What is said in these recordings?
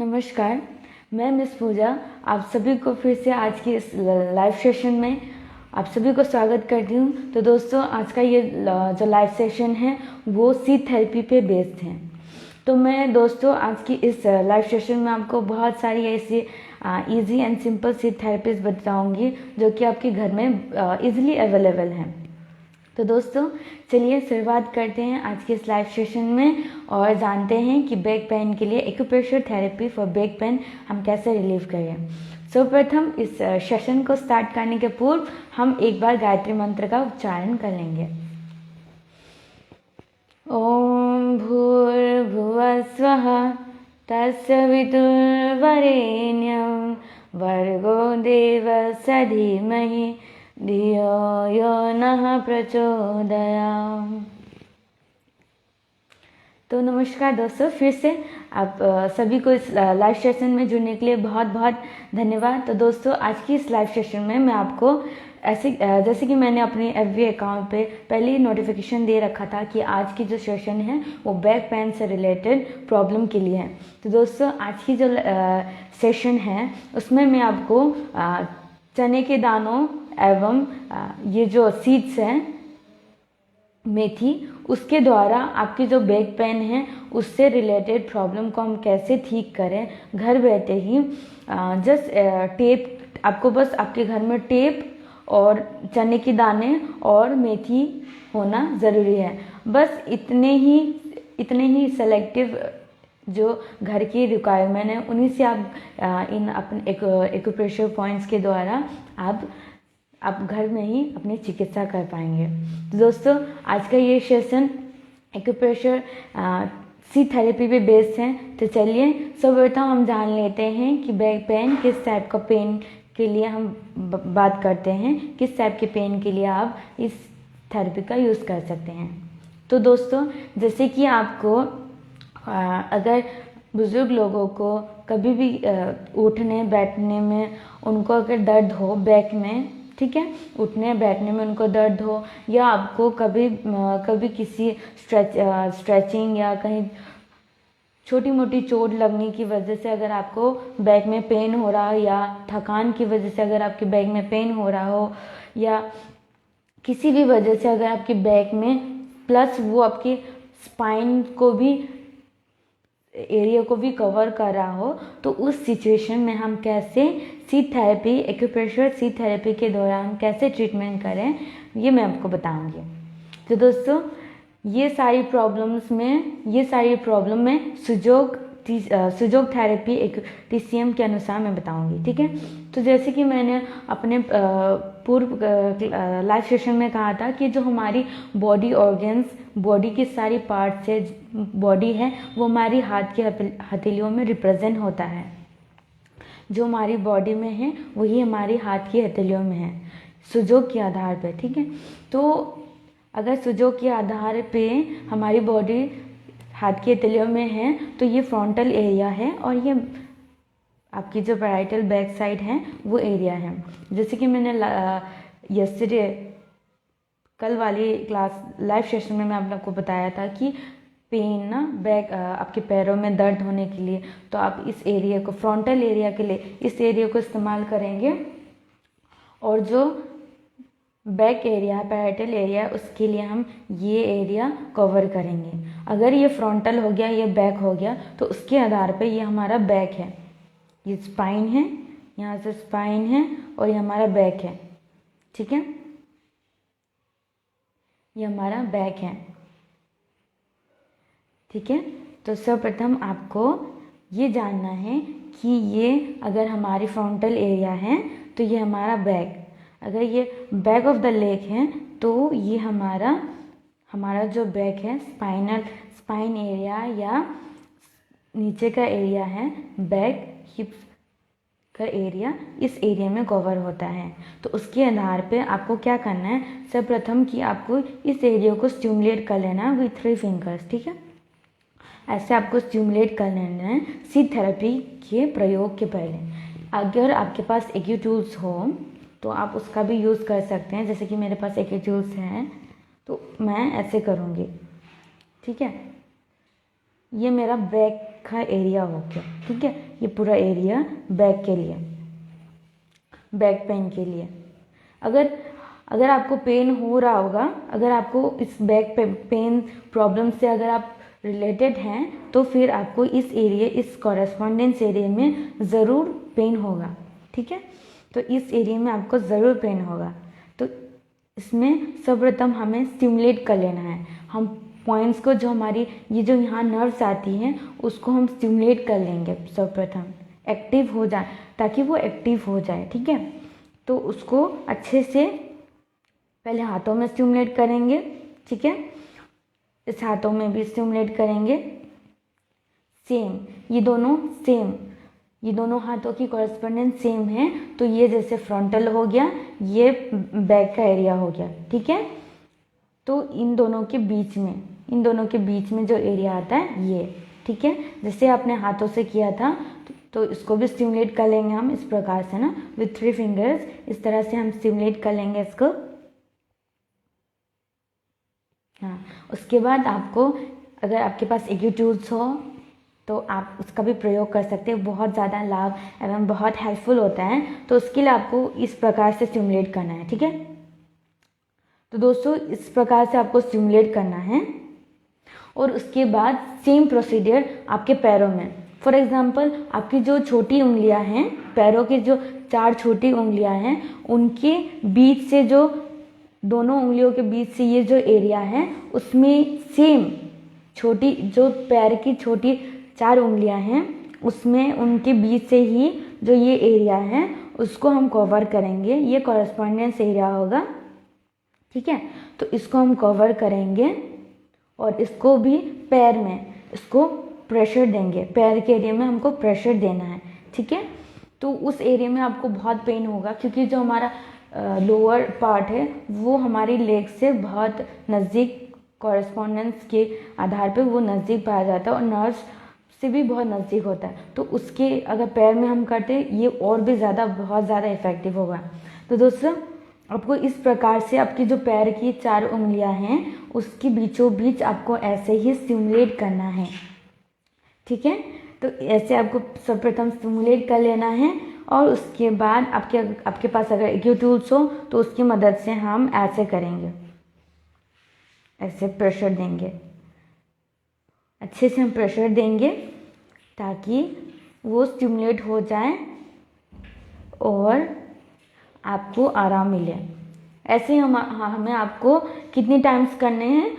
नमस्कार, मैं मिस पूजा आप सभी को फिर से आज की इस लाइव सेशन में आप सभी को स्वागत करती हूँ। तो दोस्तों, आज का ये जो लाइव सेशन है वो सीट थेरेपी पे बेस्ड है। तो मैं दोस्तों आज की इस लाइव सेशन में आपको बहुत सारी ऐसी easy and simple seat therapies बताऊँगी जो कि आपके घर में इजीली अवेलेबल हैं। तो दोस्तों चलिए शुरुआत करते हैं आज के इस लाइव सेशन में और जानते हैं कि बैक पेन के लिए acupressure therapy for back pain हम कैसे रिलीव करें। सर्वप्रथम इस सेशन को स्टार्ट करने के पूर्व हम एक बार गायत्री मंत्र का उच्चारण कर लेंगे। ओम भूर्भुवः स्वः तत्सवितुर्वरेण्यं भर्गो देवस्य धीमहि धियो यो नः प्रचोदयात्। तो नमस्कार दोस्तों, फिर से आप सभी को इस लाइव सेशन में जुड़ने के लिए बहुत बहुत धन्यवाद। तो दोस्तों आज की इस लाइव सेशन में मैं आपको जैसे कि मैंने अपने FB अकाउंट पे पहले ही नोटिफिकेशन दे रखा था कि आज की जो सेशन है वो बैक पेन से रिलेटेड प्रॉब्लम के लिए है। तो दोस्तों आज की जो सेशन है उसमें मैं आपको चने के दानों एवं ये जो सीड्स हैं मेथी, उसके द्वारा आपकी जो बैक पेन है उससे रिलेटेड प्रॉब्लम को हम कैसे ठीक करें घर बैठे ही। जस्ट टेप, आपको बस आपके घर में टेप और चने के दाने और मेथी होना ज़रूरी है। बस इतने ही सेलेक्टिव जो घर की रिक्वायरमेंट है उन्हीं से आप इन अपने एक्यूप्रेशर पॉइंट्स के द्वारा आप घर में ही अपनी चिकित्सा कर पाएंगे। तो दोस्तों आज का ये सेशन एक्यूप्रेशर सीट थेरेपी पे बेस्ड है। तो चलिए सर्वप्रथम हम जान लेते हैं कि बैक पेन किस टाइप का पेन के लिए हम बात करते हैं, किस टाइप के पेन के लिए आप इस थेरेपी का यूज़ कर सकते हैं। तो दोस्तों जैसे कि आपको अगर बुज़ुर्ग लोगों को कभी भी उठने बैठने में उनको अगर दर्द हो बैक में, ठीक है, उठने बैठने में उनको दर्द हो, या आपको कभी किसी स्ट्रेचिंग या कहीं छोटी मोटी चोट लगने की वजह से अगर आपको बैक में पेन हो रहा हो, या थकान की वजह से अगर आपके बैक में पेन हो रहा हो, या किसी भी वजह से अगर आपकी बैक में प्लस वो आपकी स्पाइन को भी एरिया को भी कवर कर रहा हो, तो उस सिचुएशन में हम कैसे seat therapy, acupressure seat therapy के दौरान कैसे ट्रीटमेंट करें ये मैं आपको बताऊंगी। तो दोस्तों ये सारी प्रॉब्लम में सुजोग थेरेपी TCM के अनुसार मैं बताऊंगी, ठीक है। तो जैसे कि मैंने अपने पूर्व लाइव सेशन में कहा था कि जो हमारी बॉडी ऑर्गन्स, बॉडी की सारी पार्ट्स है, बॉडी है, वो हमारी हाथ की हथेलियों में रिप्रेजेंट होता है। जो हमारी बॉडी में है वही हमारी हाथ की हथेलियों में है, सुजोग के आधार पर, ठीक है। तो अगर सुजोग के आधार पे हमारी बॉडी हाथ की हथेलियों में है तो ये फ्रंटल एरिया है और ये आपकी जो पैराइटल बैक साइड है वो एरिया है। जैसे कि मैंने यस्टरडे कल वाली क्लास लाइव सेशन में मैं आप लोग को बताया था कि पेन ना बैक आपके पैरों में दर्द होने के लिए तो आप इस एरिया को, फ्रंटल एरिया के लिए इस एरिया को इस्तेमाल करेंगे, और जो बैक एरिया है, पैराइटल एरिया, उसके लिए हम ये एरिया कवर करेंगे। अगर ये फ्रंटल हो गया, ये बैक हो गया, तो उसके आधार पे ये हमारा बैक है, ये स्पाइन है, यहाँ से स्पाइन है और ये हमारा बैक है, ठीक है, ये हमारा बैक है, ठीक है। तो सर्वप्रथम आपको ये जानना है कि ये अगर हमारी फ्रंटल एरिया है तो ये हमारा बैक, अगर ये बैक ऑफ द लेग है तो ये हमारा जो बैक है स्पाइन एरिया या नीचे का एरिया है, बैक हिप का एरिया, इस एरिया में कवर होता है। तो उसके आधार पे आपको क्या करना है, सर्वप्रथम कि आपको इस एरिया को स्टिमुलेट कर लेना है विथ 3 फिंगर्स, ठीक है। ऐसे आपको स्टिमुलेट कर लेना है सीट थेरेपी के प्रयोग के पहले। अगर आपके पास एक्यू टूल्स हो तो आप उसका भी यूज़ कर सकते हैं। जैसे कि मेरे पास एक्यू टूल्स हैं तो मैं ऐसे करूँगी, ठीक है। ये मेरा बैक का एरिया हो गया। ठीक है, ये पूरा एरिया बैक के लिए, बैक पेन के लिए। अगर आपको पेन हो रहा होगा, अगर आपको इस बैक पेन प्रॉब्लम से अगर आप रिलेटेड हैं, तो फिर आपको इस एरिया, इस कॉरेस्पॉन्डेंस एरिया में ज़रूर पेन होगा। ठीक है, तो इस एरिया में आपको ज़रूर पेन होगा। तो इसमें सर्वप्रथम हमें स्टिमुलेट कर लेना है। हम पॉइंट्स को, जो हमारी ये जो यहाँ नर्व्स आती हैं, उसको हम स्टिमुलेट कर लेंगे सर्वप्रथम, एक्टिव हो जाए, ताकि वो एक्टिव हो जाए। ठीक है, तो उसको अच्छे से पहले हाथों में स्टिमुलेट करेंगे। ठीक है, इस हाथों में भी स्टिमुलेट करेंगे। सेम, ये दोनों हाथों की कॉरेस्पॉन्डेंस सेम है। तो ये जैसे फ्रंटल हो गया, ये बैक का एरिया हो गया। ठीक है, तो इन दोनों के बीच में जो एरिया आता है ये। ठीक है, जैसे आपने हाथों से किया था, तो इसको भी स्टिमुलेट कर लेंगे हम इस प्रकार से ना, विथ 3 फिंगर्स। इस तरह से हम स्टिमुलेट कर लेंगे इसको। हाँ, उसके बाद आपको, अगर आपके पास एक्यू टूल्स हो तो आप उसका भी प्रयोग कर सकते हैं। बहुत ज़्यादा लाभ एवं बहुत हेल्पफुल होता है। तो उसके लिए आपको इस प्रकार से स्टिमुलेट करना है। ठीक है, तो दोस्तों इस प्रकार से आपको स्टिमुलेट करना है। और उसके बाद सेम प्रोसीजर आपके पैरों में। फॉर एग्जांपल, आपकी जो छोटी उंगलियां हैं, पैरों की जो 4 छोटी उंगलियां हैं, उनके बीच से, जो दोनों उंगलियों के बीच से ये जो एरिया है, उसमें सेम छोटी, जो पैर की छोटी 4 उंगलियां हैं, उसमें उनके बीच से ही जो ये एरिया है, उसको हम कवर करेंगे। ये कॉरेस्पॉन्डेंस एरिया होगा। ठीक है, तो इसको हम कवर करेंगे और इसको भी पैर में, इसको प्रेशर देंगे। पैर के एरिया में हमको प्रेशर देना है। ठीक है, तो उस एरिया में आपको बहुत पेन होगा, क्योंकि जो हमारा लोअर पार्ट है वो हमारी लेग से बहुत नज़दीक, कॉरेस्पॉन्डेंस के आधार पे वो नज़दीक पाया जाता है और नर्व्स से भी बहुत नज़दीक होता है। तो उसके अगर पैर में हम करते, ये और भी ज़्यादा, बहुत ज़्यादा इफ़ेक्टिव होगा। तो दोस्तों, आपको इस प्रकार से आपकी जो पैर की 4 उंगलियां हैं, उसके बीचों बीच आपको ऐसे ही स्टिमुलेट करना है। ठीक है, तो ऐसे आपको सर्वप्रथम स्टिमुलेट कर लेना है। और उसके बाद आपके पास अगर एक्यू टूल्स हो तो उसकी मदद से हम ऐसे करेंगे, ऐसे प्रेशर देंगे, अच्छे से हम प्रेशर देंगे ताकि वो स्टिमुलेट हो जाए और आपको आराम मिले। ऐसे हमें आपको कितनी टाइम्स करने हैं,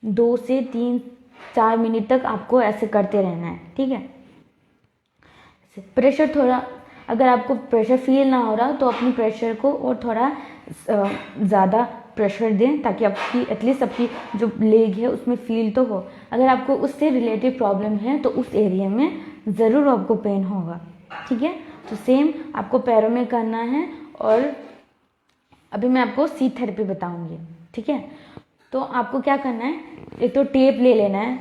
2 से 3-4 मिनट तक आपको ऐसे करते रहना है। ठीक है, प्रेशर थोड़ा, अगर आपको प्रेशर फील ना हो रहा तो अपनी प्रेशर को और थोड़ा ज़्यादा प्रेशर दें, ताकि आपकी एटलीस्ट आपकी जो लेग है उसमें फील तो हो। अगर आपको उससे रिलेटेड प्रॉब्लम है तो उस एरिया में ज़रूर आपको पेन होगा। ठीक है, तो सेम आपको पैरों में करना है। और अभी मैं आपको सीट थेरेपी बताऊंगी। ठीक है, तो आपको क्या करना है, एक तो टेप ले लेना है।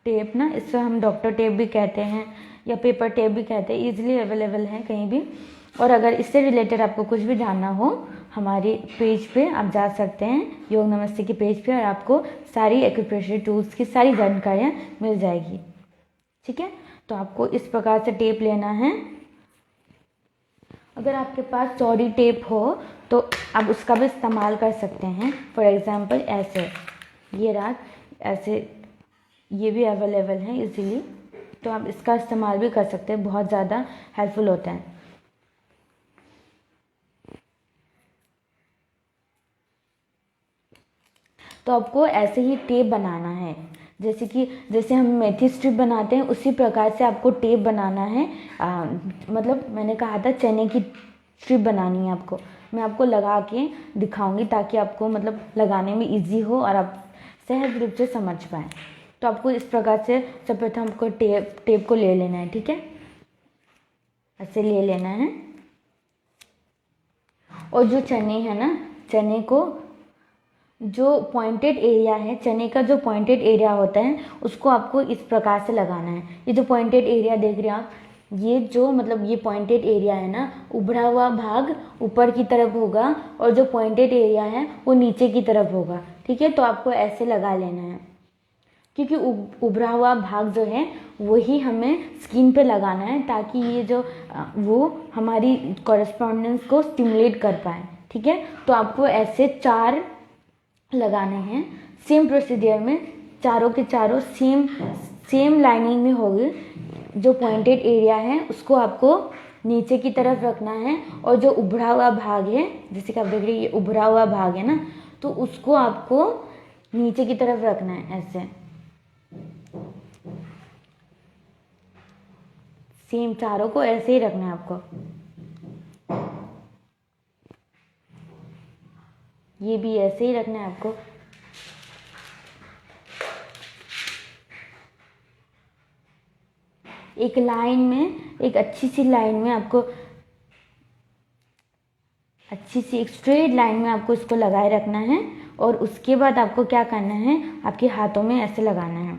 टेप ना, इससे हम डॉक्टर टेप भी कहते हैं या पेपर टेप भी कहते हैं, इजीली अवेलेबल है कहीं भी। और अगर इससे रिलेटेड आपको कुछ भी जानना हो, हमारे पेज पे आप जा सकते हैं, योग नमस्ते के पेज पे, और आपको सारी एक्यूप्रेशर टूल्स की सारी जानकारियाँ मिल जाएगी। ठीक है, तो आपको इस प्रकार से टेप लेना है। अगर आपके पास चौड़ी टेप हो तो आप उसका भी इस्तेमाल कर सकते हैं। फॉर एग्जांपल ऐसे, ये रहा, ऐसे ये भी अवेलेबल है इजीली, तो आप इसका इस्तेमाल भी कर सकते हैं, बहुत ज़्यादा हेल्पफुल होता है। तो आपको ऐसे ही टेप बनाना है, जैसे हम मेथी स्ट्रिप बनाते हैं, उसी प्रकार से आपको टेप बनाना है। मतलब मैंने कहा था चने की स्ट्रिप बनानी है आपको। मैं आपको लगा के दिखाऊंगी ताकि आपको मतलब लगाने में इजी हो और आप सहज रूप से समझ पाएँ। तो आपको इस प्रकार से सर्वप्रथम आपको टेप को ले लेना है। ठीक है, ऐसे ले लेना है। और जो चने हैं ना, चने को जो पॉइंटेड एरिया है, चने का जो पॉइंटेड एरिया होता है, उसको आपको इस प्रकार से लगाना है। ये जो पॉइंटेड एरिया देख रहे हैं आप, ये जो मतलब ये पॉइंटेड एरिया है ना, उभरा हुआ भाग ऊपर की तरफ होगा और जो पॉइंटेड एरिया है वो नीचे की तरफ होगा। ठीक है, तो आपको ऐसे लगा लेना है क्योंकि उभरा हुआ भाग जो है वही हमें स्किन पे लगाना है, ताकि ये जो वो हमारी कॉरेस्पॉन्डेंस को स्टिमुलेट कर पाए। ठीक है, तो आपको ऐसे 4 लगाने हैं। सेम प्रोसीजर में चारों के चारों सेम लाइनिंग में होगी। जो पॉइंटेड एरिया है उसको आपको नीचे की तरफ रखना है, और जो उभरा हुआ भाग है, जैसे कि आप देख रहे हैं ये उभरा हुआ भाग है ना, तो उसको आपको नीचे की तरफ रखना है ऐसे। सेम चारों को ऐसे ही रखना है आपको। ये भी ऐसे ही रखना है आपको। एक लाइन में, एक अच्छी सी लाइन में आपको, अच्छी सी एक स्ट्रेट लाइन में आपको इसको लगाए रखना है। और उसके बाद आपको क्या करना है, आपके हाथों में ऐसे लगाना है।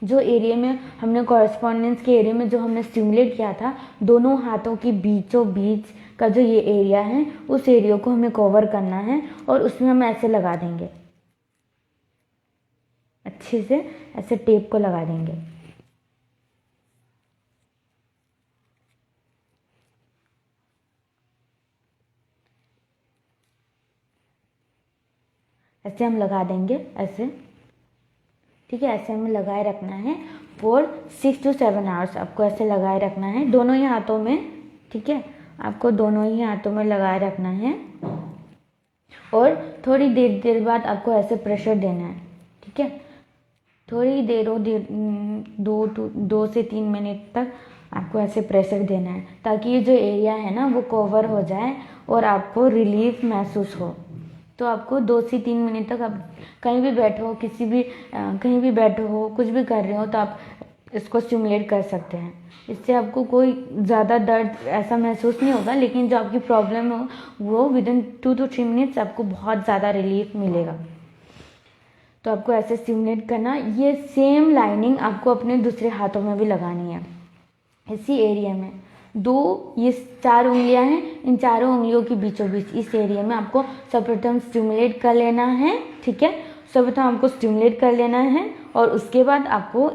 जो एरिया में हमने कॉरेस्पॉन्डेंस के एरिया में जो हमने स्टिमुलेट किया था, दोनों हाथों के बीचों बीच का जो ये एरिया है, उस एरिया को हमें कवर करना है और उसमें हम ऐसे लगा देंगे, अच्छे से ऐसे टेप को लगा देंगे। ऐसे हम लगा देंगे ऐसे। ठीक है, ऐसे हमें लगाए रखना है फॉर 6 to 7 आवर्स। आपको ऐसे लगाए रखना है दोनों ही हाथों में। ठीक है, आपको दोनों ही हाथों में लगाए रखना है और थोड़ी देर बाद आपको ऐसे प्रेशर देना है। ठीक है, थोड़ी देर 2 से 3 मिनट तक आपको ऐसे प्रेशर देना है, ताकि ये जो एरिया है ना वो कवर हो जाए और आपको रिलीफ महसूस हो। तो आपको 2 से 3 मिनट तक, आप कहीं भी बैठे हो, कहीं भी बैठे हो, कुछ भी कर रहे हो, तो आप इसको स्टिमुलेट कर सकते हैं। इससे आपको कोई ज़्यादा दर्द ऐसा महसूस नहीं होगा, लेकिन जो आपकी प्रॉब्लम हो वो विदिन 2 to 3 मिनट्स आपको बहुत ज़्यादा रिलीफ मिलेगा। तो आपको ऐसे स्टिमुलेट करना। ये सेम लाइनिंग आपको अपने दूसरे हाथों में भी लगानी है, इसी एरिया में। ये 4 उंगलियां हैं, इन चारों उंगलियों के बीचों बीच इस एरिया में आपको सर्वप्रथम स्टिमुलेट कर लेना है। ठीक है, सर्वप्रथम आपको स्टिमुलेट कर लेना है और उसके बाद आपको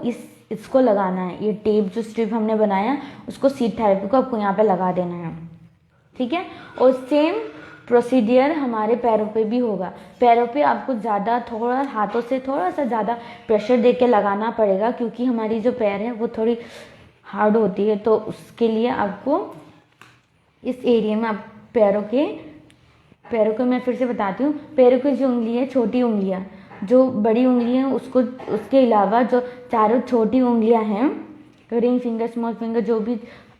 इसको लगाना है। ये टेप जो स्ट्रिप हमने बनाया उसको सीट थेरेपी को आपको यहाँ पे लगा देना है। ठीक है, और सेम प्रोसीडियर हमारे पैरों पे भी होगा। पैरों पे आपको थोड़ा हाथों से थोड़ा सा ज़्यादा प्रेशर दे के लगाना पड़ेगा, क्योंकि हमारी जो पैर है वो थोड़ी हार्ड होती है। तो उसके लिए आपको इस एरिया में आप पैरों को मैं फिर से बताती हूँ। पैरों की जो उंगली है, छोटी उंगलियाँ, जो बड़ी उंगली है उसके अलावा जो चारों छोटी उंगलियाँ हैं, रिंग फिंगर, स्मॉल फिंगर, जो भी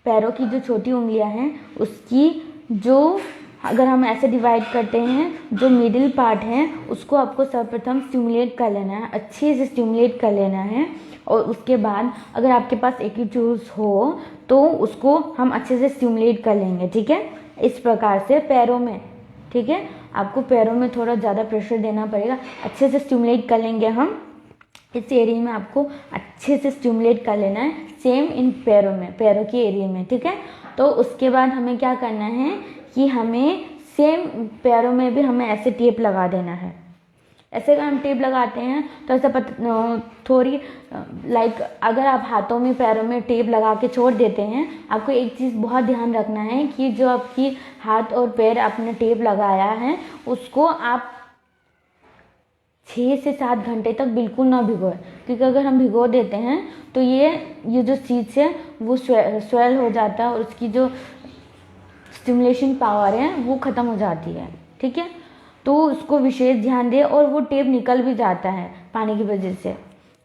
पैरों की जो छोटी उंगलियाँ हैं, उसकी जो, अगर हम ऐसे डिवाइड करते हैं, जो मिडिल पार्ट है उसको आपको सर्वप्रथम स्टिमुलेट कर लेना है, अच्छे से स्टिमुलेट कर लेना है। और उसके बाद अगर आपके पास एक ही टूल्स हो तो उसको हम अच्छे से स्टिमुलेट कर लेंगे। ठीक है, इस प्रकार से पैरों में। ठीक है, आपको पैरों में थोड़ा ज़्यादा प्रेशर देना पड़ेगा, अच्छे से स्टिमुलेट कर लेंगे हम। इस एरिया में आपको अच्छे से स्टिमुलेट कर लेना है, सेम इन पैरों के एरिया में। ठीक है, तो उसके बाद हमें क्या करना है कि हमें सेम पैरों में भी हमें ऐसे टेप लगा देना है। ऐसे अगर हम टेप लगाते हैं तो ऐसा थोड़ी लाइक, अगर आप हाथों में पैरों में टेप लगा के छोड़ देते हैं, आपको एक चीज़ बहुत ध्यान रखना है कि जो आपकी हाथ और पैर आपने टेप लगाया है उसको आप 6 से 7 घंटे तक बिल्कुल ना भिगोए, क्योंकि अगर हम भिगो देते हैं तो ये जो चीज़ है वो स्वेल हो जाता है और उसकी जो स्टिमुलेशन पावर है वो ख़त्म हो जाती है। ठीक है, तो उसको विशेष ध्यान दें, और वो टेप निकल भी जाता है पानी की वजह से।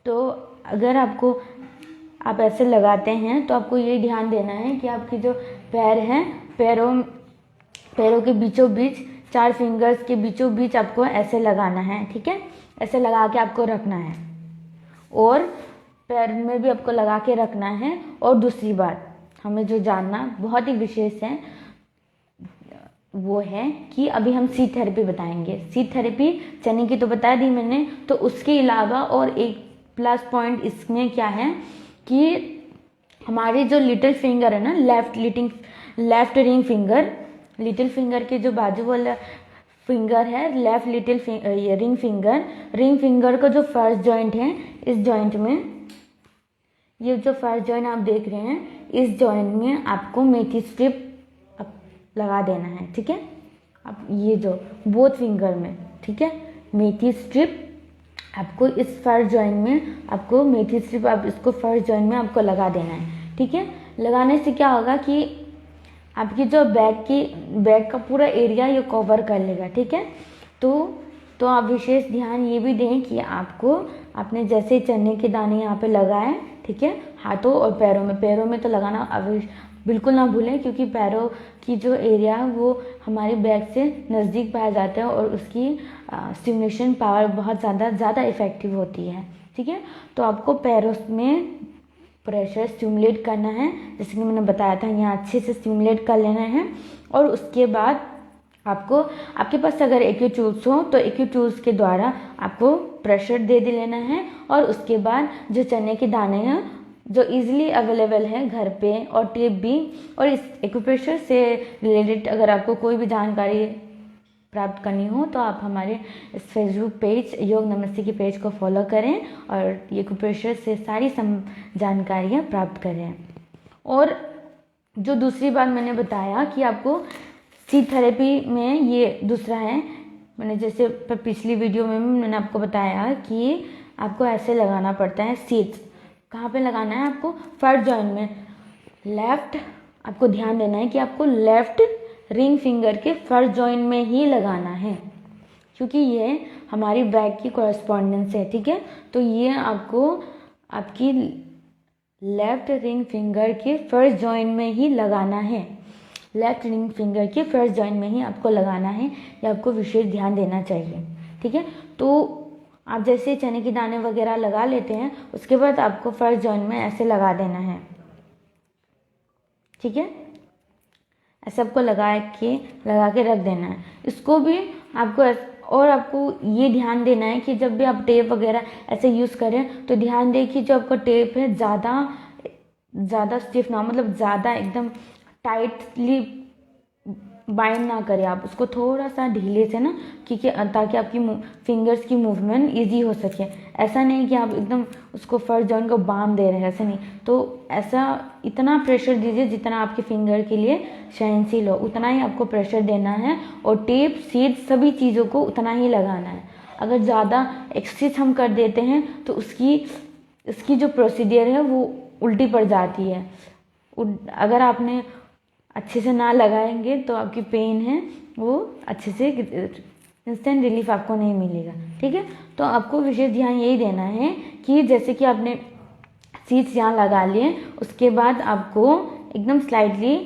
तो अगर आप ऐसे लगाते हैं तो आपको ये ध्यान देना है कि आपकी जो पैर हैं, पैरों के बीचों बीच, 4 फिंगर्स के बीचों बीच आपको ऐसे लगाना है। ठीक है, ऐसे लगा के आपको रखना है और पैर में भी आपको लगा के रखना है। और दूसरी बात हमें जो जानना बहुत ही विशेष है वो है कि अभी हम सीट थेरेपी बताएंगे। सीट थेरेपी चने की तो बता दी मैंने, तो उसके अलावा और एक प्लस पॉइंट इसमें क्या है कि हमारी जो लिटिल फिंगर है ना, left ring finger, little finger के जो बाजू वाला फिंगर है, left little ring finger, ring finger का जो फर्स्ट जॉइंट है, इस जॉइंट में, ये जो फर्स्ट जॉइंट आप देख रहे हैं, इस जॉइंट में आपको मेथी स्ट्रिप लगा देना है, ठीक है। अब ये जो बोथ फिंगर में, ठीक है, मेथी स्ट्रिप आपको इस फर्स्ट जॉइंट में, आपको मेथी स्ट्रिप आप इसको फर्स्ट जॉइंट में आपको लगा देना है, ठीक है। लगाने से क्या होगा कि आपकी जो बैक का पूरा एरिया ये कवर कर लेगा, ठीक है। तो आप विशेष ध्यान ये भी दें कि आपने जैसे चने के दाने यहाँ पे लगाए, ठीक है, हाथों और पैरों में तो लगाना बिल्कुल ना भूलें, क्योंकि पैरों की जो एरिया है वो हमारे बैक से नज़दीक पाया जाता है और उसकी स्टिमुलेशन पावर बहुत ज़्यादा इफ़ेक्टिव होती है, ठीक है। तो आपको पैरों में प्रेशर स्टिमुलेट करना है, जैसे कि मैंने बताया था, यहाँ अच्छे से स्टिमुलेट कर लेना है। और उसके बाद आपके पास अगर एक्यूटूल्स हो तो एक्यूटूल्स के द्वारा आपको प्रेशर दे लेना है। और उसके बाद जो चने के दाने हैं जो इजीली अवेलेबल है घर पे, और टेप भी, और इस एक्यूप्रेशर से रिलेटेड अगर आपको कोई भी जानकारी प्राप्त करनी हो तो आप हमारे इस फेसबुक पेज योग नमस्ते की पेज को फॉलो करें और एक्यूप्रेशर से सारी जानकारियाँ प्राप्त करें। और जो दूसरी बात मैंने बताया कि आपको सीट थेरेपी में ये दूसरा है, मैंने जैसे पिछली वीडियो में मैंने आपको बताया कि आपको ऐसे लगाना पड़ता है सीट्स। कहाँ पे लगाना है आपको? फर्स्ट जॉइंट में, लेफ्ट, आपको ध्यान देना है कि आपको लेफ्ट रिंग फिंगर के फर्स्ट जॉइंट में ही लगाना है, क्योंकि ये हमारी बैक की कॉरेस्पॉन्डेंस है, ठीक है। तो ये आपको आपकी लेफ्ट रिंग फिंगर के फर्स्ट जॉइंट में ही लगाना है, लेफ्ट रिंग फिंगर के फर्स्ट जॉइंट में ही आपको लगाना है, ये आपको विशेष ध्यान देना चाहिए, ठीक है। तो आप जैसे चने के दाने वगैरह लगा लेते हैं, उसके बाद आपको फर्स्ट जॉइंट में ऐसे लगा देना है, ठीक है। ऐसे आपको लगा के रख देना है। इसको भी आपको ये ध्यान देना है कि जब भी आप टेप वगैरह ऐसे यूज़ करें तो ध्यान दें कि जो आपका टेप है ज़्यादा स्टिफ ना हो, मतलब ज़्यादा एकदम टाइटली बाइंड ना करें आप उसको, थोड़ा सा ढीले से ना, क्योंकि ताकि आपकी फिंगर्स की मूवमेंट इजी हो सके। ऐसा नहीं कि आप एकदम उसको फर्स्ट जॉइंट को बांध दे रहे हैं, ऐसा नहीं। तो ऐसा इतना प्रेशर दीजिए जितना आपके फिंगर के लिए सहनशील हो, उतना ही आपको प्रेशर देना है। और टेप, सीट, सभी चीज़ों को उतना ही लगाना है। अगर ज़्यादा एक्सेस हम कर देते हैं तो इसकी जो प्रोसीजर है वो उल्टी पड़ जाती है। अगर आपने अच्छे से ना लगाएंगे तो आपकी पेन है वो अच्छे से इंस्टेंट रिलीफ आपको नहीं मिलेगा, ठीक है। तो आपको विशेष ध्यान यही देना है कि जैसे कि आपने सीट्स यहाँ लगा लिए, उसके बाद आपको एकदम स्लाइटली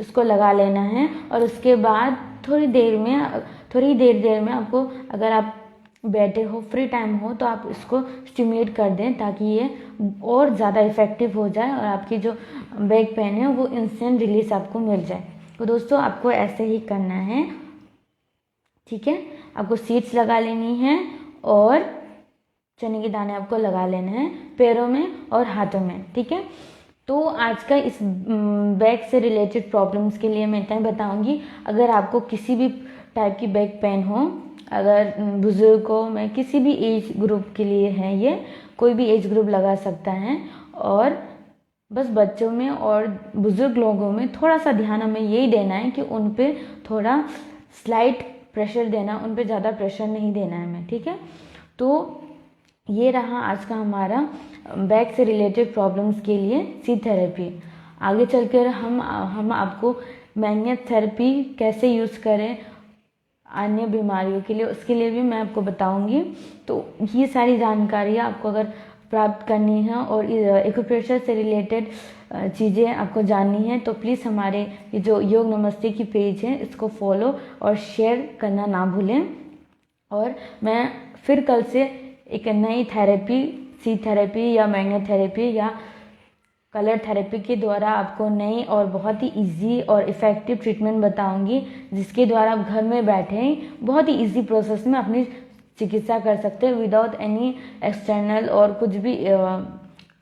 इसको लगा लेना है। और उसके बाद थोड़ी देर में आपको, अगर आप बैठे हो, फ्री टाइम हो, तो आप इसको स्टिमुलेट कर दें ताकि ये और ज़्यादा इफ़ेक्टिव हो जाए और आपकी जो बैक पेन है वो इंस्टेंट रिलीज आपको मिल जाए। तो दोस्तों आपको ऐसे ही करना है, ठीक है। आपको सीट्स लगा लेनी है और चने के दाने आपको लगा लेने हैं पैरों में और हाथों में, ठीक है। तो आज का इस बैक से रिलेटेड प्रॉब्लम्स के लिए मैं इतना बताऊंगी। अगर आपको किसी भी टाइप की बैक पेन हो, अगर बुजुर्गों में किसी भी एज ग्रुप के लिए है, ये कोई भी एज ग्रुप लगा सकता है। और बस बच्चों में और बुजुर्ग लोगों में थोड़ा सा ध्यान हमें यही देना है कि उन पे थोड़ा स्लाइट प्रेशर देना, उन पे ज़्यादा प्रेशर नहीं देना है हमें, ठीक है। तो ये रहा आज का हमारा बैक से रिलेटेड प्रॉब्लम्स के लिए सीट थेरेपी। आगे चलकर हम आपको मैग्नेट थेरेपी कैसे यूज़ करें अन्य बीमारियों के लिए, उसके लिए भी मैं आपको बताऊंगी। तो ये सारी जानकारियाँ आपको अगर प्राप्त करनी है और एक्यूप्रेशर से रिलेटेड चीज़ें आपको जाननी है तो प्लीज़ हमारे ये जो योग नमस्ते की पेज है इसको फॉलो और शेयर करना ना भूलें। और मैं फिर कल से एक नई थेरेपी, सीट थेरेपी या मैग्नेट थेरेपी या कलर थेरेपी के द्वारा आपको नई और बहुत ही इजी और इफ़ेक्टिव ट्रीटमेंट बताऊंगी, जिसके द्वारा आप घर में बैठे बहुत ही इजी प्रोसेस में अपनी चिकित्सा कर सकते हैं विदाउट एनी एक्सटर्नल और कुछ भी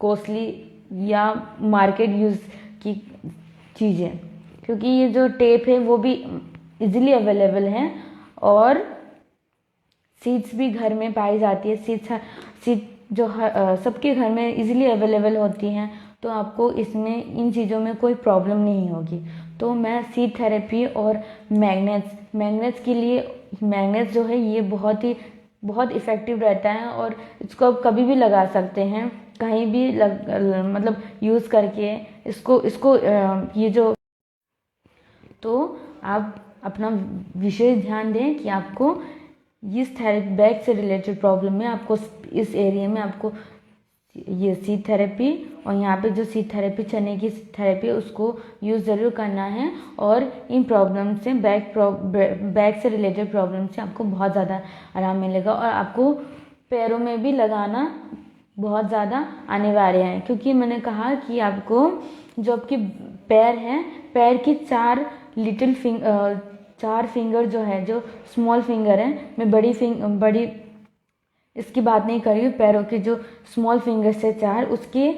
कॉस्टली या मार्केट यूज़ की चीज़ें, क्योंकि ये जो टेप है वो भी इजीली अवेलेबल है और सीड्स भी घर में पाई जाती है। सीड जो सबके घर में इजीली अवेलेबल होती हैं, तो आपको इसमें इन चीज़ों में कोई प्रॉब्लम नहीं होगी। तो मैं सीड थेरेपी और मैग्नेट्स के लिए, मैग्नेट्स जो है ये बहुत इफ़ेक्टिव रहता है और इसको आप कभी भी लगा सकते हैं, कहीं भी मतलब यूज़ करके इसको ये जो, तो आप अपना विशेष ध्यान दें कि आपको इस थेरेपी बैक से रिलेटेड प्रॉब्लम में आपको इस एरिया में आपको ये सीड थेरेपी और यहाँ पे जो सीड थेरेपी चने की थेरेपी उसको यूज़ ज़रूर करना है। और इन प्रॉब्लम से बैक से रिलेटेड प्रॉब्लम से आपको बहुत ज़्यादा आराम मिलेगा और आपको पैरों में भी लगाना बहुत ज़्यादा अनिवार्य है, क्योंकि मैंने कहा कि आपको जो आपके पैर हैं, पैर की चार फिंगर जो है, जो स्मॉल फिंगर है, मैं बड़ी इसकी बात नहीं कर रही हूँ, पैरों के जो स्मॉल फिंगर्स है चार, उसके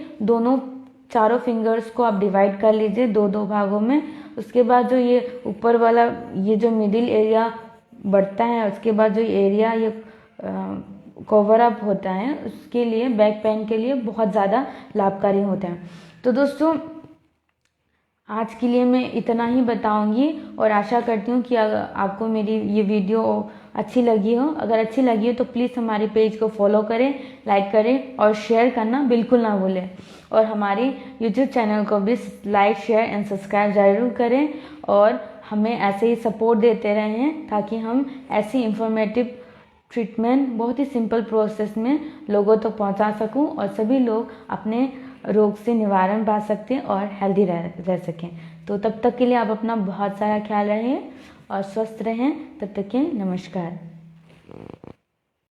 चारों फिंगर्स को आप डिवाइड कर लीजिए दो भागों में। उसके बाद जो ये ऊपर वाला ये जो मिडिल एरिया बढ़ता है, उसके बाद जो एरिया ये कवर अप होता है, उसके लिए बैक पेन के लिए बहुत ज़्यादा लाभकारी होता है। तो दोस्तों आज के लिए मैं इतना ही बताऊंगी और आशा करती हूँ कि आपको मेरी ये वीडियो अच्छी लगी हो। अगर अच्छी लगी हो तो प्लीज़ हमारे पेज को फॉलो करें, लाइक करें और शेयर करना बिल्कुल ना भूलें। और हमारे यूट्यूब चैनल को भी लाइक, शेयर एंड सब्सक्राइब ज़रूर करें और हमें ऐसे ही सपोर्ट देते रहें, ताकि हम ऐसी इंफॉर्मेटिव ट्रीटमेंट बहुत ही सिंपल प्रोसेस में लोगों तक पहुंचा सकूं और सभी लोग अपने रोग से निवारण पा सकें और हेल्दी रह सकें। तो तब तक के लिए आप अपना बहुत सारा ख्याल रखें और स्वस्थ रहें। तब तक के नमस्कार।